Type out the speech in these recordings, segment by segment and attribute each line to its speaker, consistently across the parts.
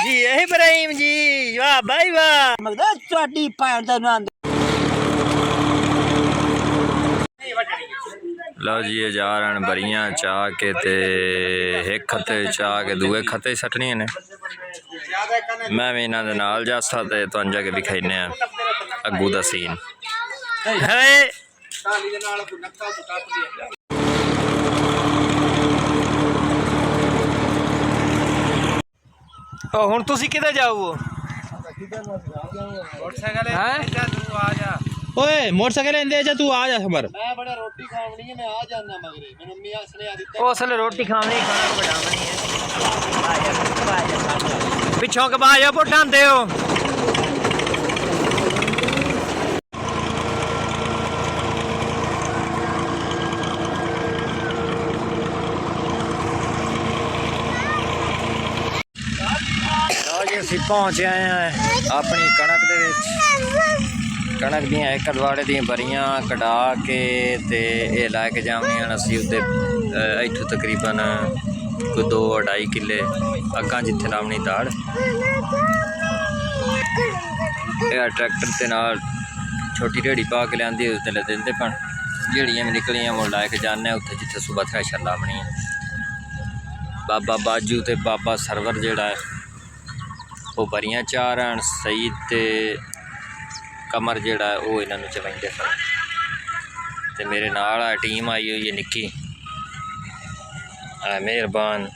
Speaker 1: जी इब्राहिम जी वाह भाई वाह
Speaker 2: मगर ਤੁਹਾਡੀ ਭੈਣ ਦਾ ਨਾਂ
Speaker 1: लो जी ये जा रहे हैं बरियां चाह के ते एक खते चाह के दूए खते सटनी ने मैं भी इन्हां दे नाल जासा ते तुहानू जाके विखाइने अग्गू दा सीन है ਹੁਣ ਤੁਸੀਂ ਕਿੱਥੇ ਜਾਓ मोटरसाइकिल है तू आ जा ओए मोटरसाइकिल लेंदे जा तू आ जा खबर मैं बड़ा रोटी खावनी है मैं आ जाना मगरे मेरी अम्मी असले आ दी ओ असले रोटी खावनी खाना बढ़ावनी है आ जा पिछों के बाज पुठांदे हो ਅਸੀਂ ਪਹੁੰਚ ਆਏ ਹਾਂ ਆਪਣੀ ਕਣਕ ਦੇ ਵਿੱਚ ਕਣਕ ਦੀਆਂ ਇੱਕ ਦਵਾੜੇ ਦੀਆਂ ਬਰੀਆਂ ਕਢਾ ਕੇ ਤੇ ਇਹ ਲੈ ਕੇ ਜਾਵਣੀਆਂ ਅਸੀਂ ਉੱਤੇ ਇੱਥੋਂ ਤਕਰੀਬਨ ਕੋਈ 2-2.5 ਕਿੱਲੇ ਅੱਗਾਂ ਜਿੱਥੇ ਲਾਉਣੀ ਦਾੜ ਇਹ ਟਰੈਕਟਰ ਤੇ ਨਾਲ ਛੋਟੀ ਢੇੜੀ ਪਾ ਕੇ ਲਿਆਂਦੀ ਉਸ ਤੇ ਲੈ ਦਿੰਦੇ ਪਣ ਜਿਹੜੀਆਂ ਵੀ ਨਿਕਲੀਆਂ ਉਹ ਲੈ ਕੇ ਜਾਂਦੇ ਉੱਥੇ ਜਿੱਥੇ ਸੁਬਹ ਥ੍ਰੈਸ਼ਰ ਲਾਉਣੀ ਹੈ ਬਾਬਾ ਬਾਜੂ ਤੇ ਬਾਬਾ ਸਰਵਰ ਜਿਹੜਾ ਹੈ वो बरियां चार हैं सईद ते कमर जेड़ा है वो इन्होंने चलाइंदे सन ते मेरे नाल टीम आई हुई है निक्की मेहरबान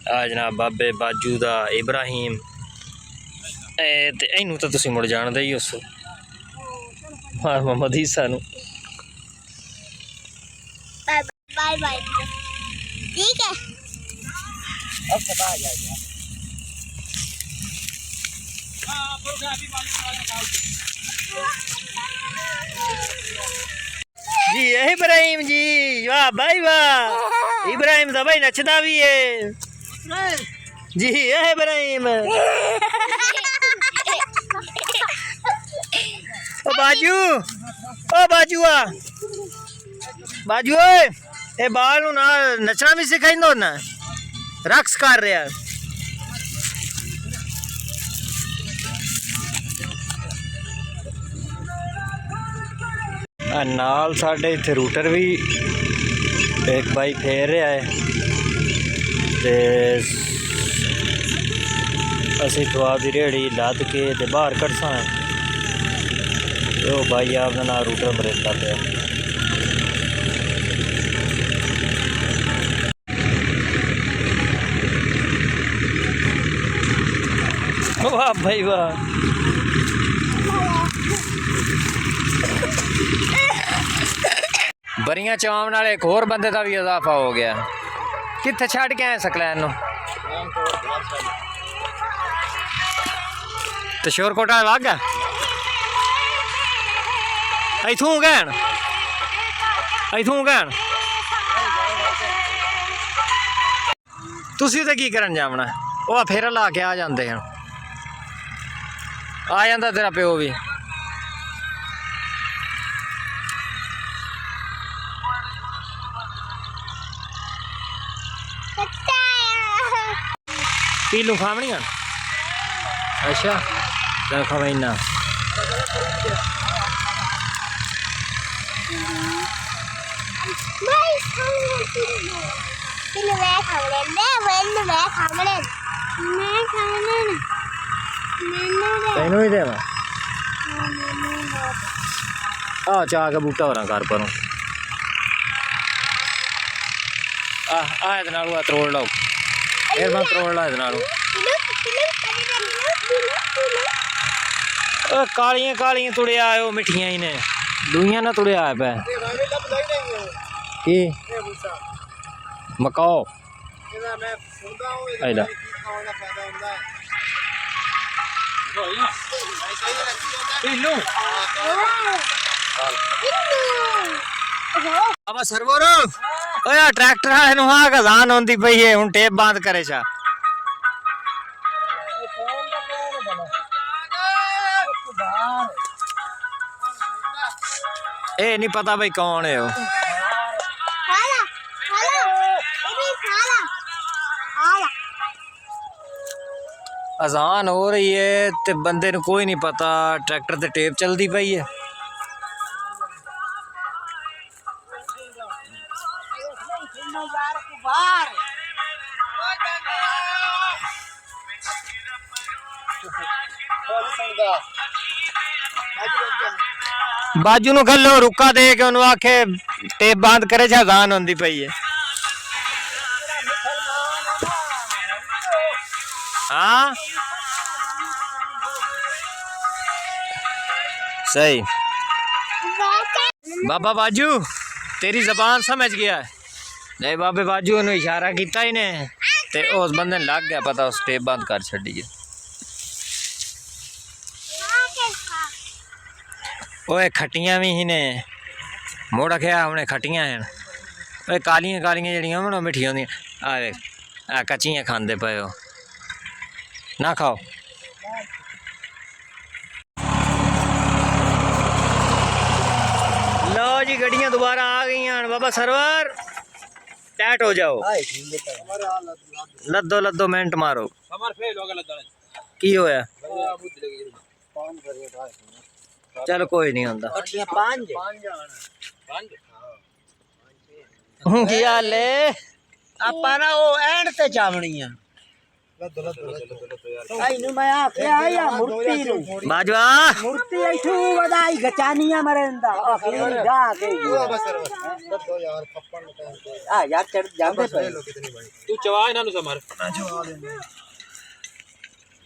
Speaker 1: आ जनाब बाबे बाजू दा इब्राहिम ते इनू तो तुसीं मुड़ जानदे ही उस मोहम्मद ईसा नू
Speaker 3: बाय बाय ठीक है अब सब आ जाएगा
Speaker 1: जी इब्राहिम जी वाह भाई वाह इब्राहिम तो भाई नचदा भी है जी इब्राहिम ओ बाजू बाजू ओए ए बाल नू ना नचना भी सिखाइंदो ना रक्स कर रहा नाल साढ़े इत्थे रूटर भी एक बाई फेर रहा है ते असी दुआ की रेहड़ी लद के ते बाहर कड़सा वो भाई आपका नाम रूटर मरेंदा पे वाह भाई वाह बरियां चाव नाल एक होर बंदे का भी इजाफा हो गया कित्थे छड़ के आए सकलैन नूं ते शोरकोटा वागा इथों गैन तुसीं ते की करन जावना वो फेरा ला के आ जांदे हैं आ जांदा तेरा प्यो भी पीलू खावनियां अच्छा चल खवाइना तेनू ही देवा आ चाह का बूटा होना घर पर त्रोड़ लो मेहरबान त्रोड़ ला कालियां कालियां तुड़िया आयो मिठियां ही ने दुइयां ना तुड़िया आया पै मकाओ बाबा सरवर ट्रैक्टर वाले नूं हाँ गजान होंदी पई है हुण टेप बंद करे चा ए नहीं पता भाई कौन है वो अजान हो रही है ते बंदे ने कोई नहीं पता ट्रैक्टर ते टेप चलती पई है। बाजू नु खलो रुका दे के उन्होंने आखे टेप बंद करे जा अजान होंदी पई है। हाँ सही बाबा बाजू तेरी जबान समझ गया है। नहीं बाबे बाजू ने इशारा किया ही ने ते उस बंदे ने लग गया पता उस टेप बंद कर छड़ी है। ओए खटियां भी ही ने मोड़ा क्या हमने खटियां हैं ओए कालियां कालियां जड़ियां होन मिठियां होंदियां आ देख आ कच्चियां खांदे पे हो ना खाओ। लो जी गड्डियां दोबारा आ गई हैं बाबा सरवर टाइट हो जाओ लद्दो लद्दो मिनट मारो की होया चल कोई नहीं होंदा की हाल है
Speaker 2: ਆਪਾਂ ਨਾ ਉਹ ਐਂਡ ਤੇ ਚਾਵਣੀਆਂ ਆਈ ਨੂੰ ਮੈਂ ਆਖਿਆ ਆ ਮੂਰਤੀ ਨੂੰ
Speaker 1: बाजवा
Speaker 2: ਮੂਰਤੀ ਇਥੋਂ ਵਧਾਈ ਗਚਾਨੀਆਂ ਮਰੰਦਾ ਆਖਰੀ ਜਾ ਕੇ ਆ ਯਾਰ ਚੜ ਜਾਂਦੇ ਪਏ
Speaker 4: ਤੂੰ ਚਵਾ ਇਹਨਾਂ ਨੂੰ ਸਮਰ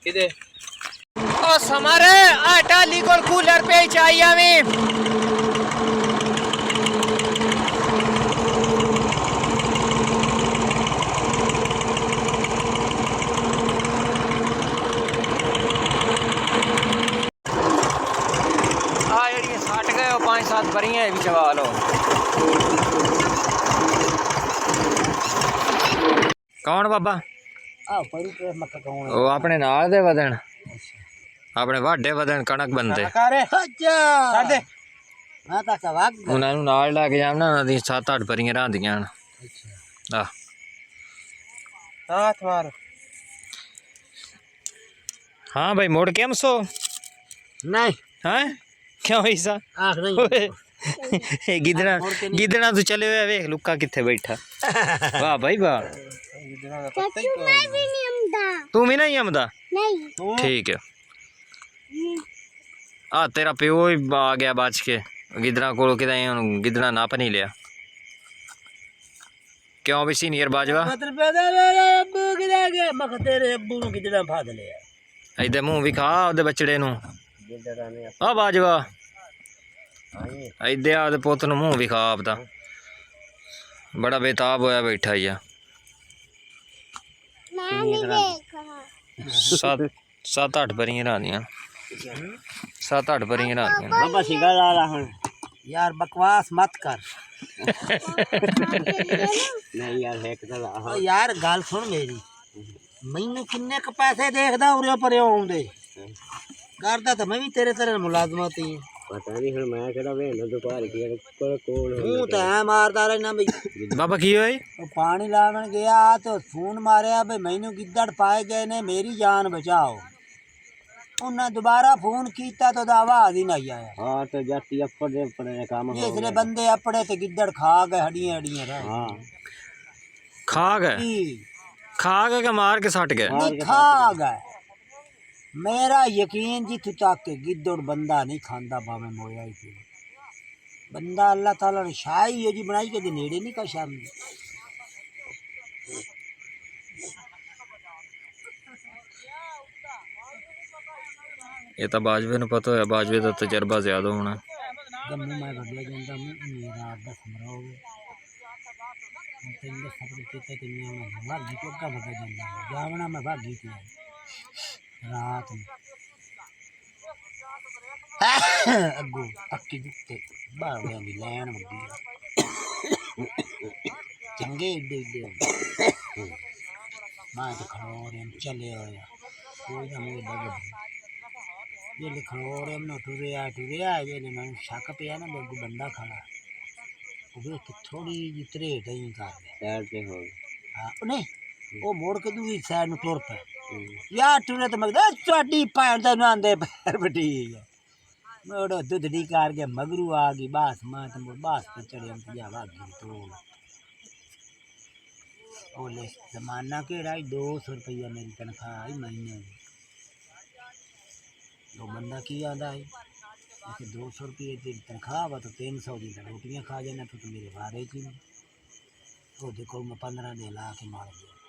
Speaker 4: ਕਿਦੇ
Speaker 1: ओ समर आ टाली को कूलर पे चाहिए हमें सट गए 5-7 भरियां भी चवा लो। कौन बाबा
Speaker 2: ਆ ਪਰੂ ਤੇ ਮੱਕ ਕੌਣ
Speaker 1: वो अपने नाल दे वदन अपने वाडे वदन कणक बनते
Speaker 2: ਕਰੇ ਹੱਜਾ ਸਾਡੇ ਮੈਂ ਤਾਂ ਕਵਾਗ
Speaker 1: उन्हां नूं नाल लेके जाना उन्हां दी 7-8 भरियां रहंदियां आ
Speaker 2: हाथ मार
Speaker 1: हाँ भाई मोड़ के हम सो
Speaker 2: नहीं
Speaker 1: हैं क्यों ऐसा
Speaker 2: आख नहीं
Speaker 1: गिदड़ा गिदड़ा तू चले हुए वेख लुक्का किथे बैठा वाह भाई वाह तू भी नहीं आमदा ठीक है आ तेरा प्यो ही आ गया बच के गिदड़ा को गिदड़ा नाप नहीं लिया क्यों भी सीनियर बाजवा
Speaker 2: मतलब मेरे अब्बू किधर गए मैं तेरे अब्बू ਨੂੰ ਕਿਦੜਾ ਫਾਦ ਲਿਆ
Speaker 1: इधर मुंह भी खा ਉਹਦੇ बचड़े ਨੂੰ
Speaker 2: ਜਿੱਦੜਾ ਨੇ
Speaker 1: आ बाजवा इधर आदे पुत ਨੂੰ मुंह भी खा आपदा बड़ा बेताब होया बैठा ही आ सत्त अठ भरियां रहंदियां 7-8 भरियां रहंदियां
Speaker 2: बाबा सिंगा ला हूं यार बकवास मत कर नहीं यार है कदा यार गल सुन मेरी मैनू किन्ने क पैसे देखदा उरे परे आउंदे करदा तो मैं भी तेरे तरह मुलाजमत ही पता नहीं हुन मैं केड़ा वेन दुपार की कोल हूं तो है मारदा रहना बई
Speaker 1: बाबा की होई
Speaker 2: पानी लावन गया तो फोन मारिया बई मैनू गिद्दड़ पाए गए ने मेरी जान बचाओ उन्हें दोबारा फोन किया तो आवाज ही नहीं आया हाँ तो जाती अपने अपने काम इसलिए बंदे अपने ते गिद्दड़ खा गए हड्डियां हड्डियां हाँ
Speaker 1: खा गए के मार के सट गए
Speaker 2: नहीं खा गए मेरा यकीन जिथों तक के गिद्दड़ बंदा नहीं खांदा भावे मोया ही थी बंदा अल्लाह ताला ने शाही हो जी बनाई के नेड़े नहीं का शाम
Speaker 1: ये तो बाजवे ਨੂੰ पता होया बाजवे ਦਾ तजर्बा ज्यादा होना
Speaker 2: गम्मू मैं बढ़िया ਜਾਂਦਾ मेरा अड्डा समरा हो गया तेरे सब्र किते किन्ने में भागी को का भगे ਜਾਂਦਾ जावना मैं भागी थी रात में अगो पक्की दिते बावड़ियां दी लैन वड्डी चंगे ਏਡੇ ਏਡੇ मैं तो खड़ोरे चले होया कोई ना मुझे बग ये खड़ोरे में टुरिया ये मैं शक पिया ना बग बंदा खड़ा वो थोड़ी जी त्रेट ही कर साइड पे हो हां नहीं वो मोड़ के दूसरी साइड में टुर पे यार टूरे तो मगदा चोटी पैर दा नांदे पैर बटी मोड़ो दुधड़ी कार के मगरू आ गई बास मां तो बास पे चढ़े हम जा भागी तो ओले जमाना के राई 200 रुपया मेरी तनख्वाह आई महीने की तो बंदा की आंदा है कि 200 रुपये तेरी तनख्वाह वा तो 300 दी रोटियां खा जाना तो मेरे बारे की वो देखो मैं 15 दे ला के मार दिया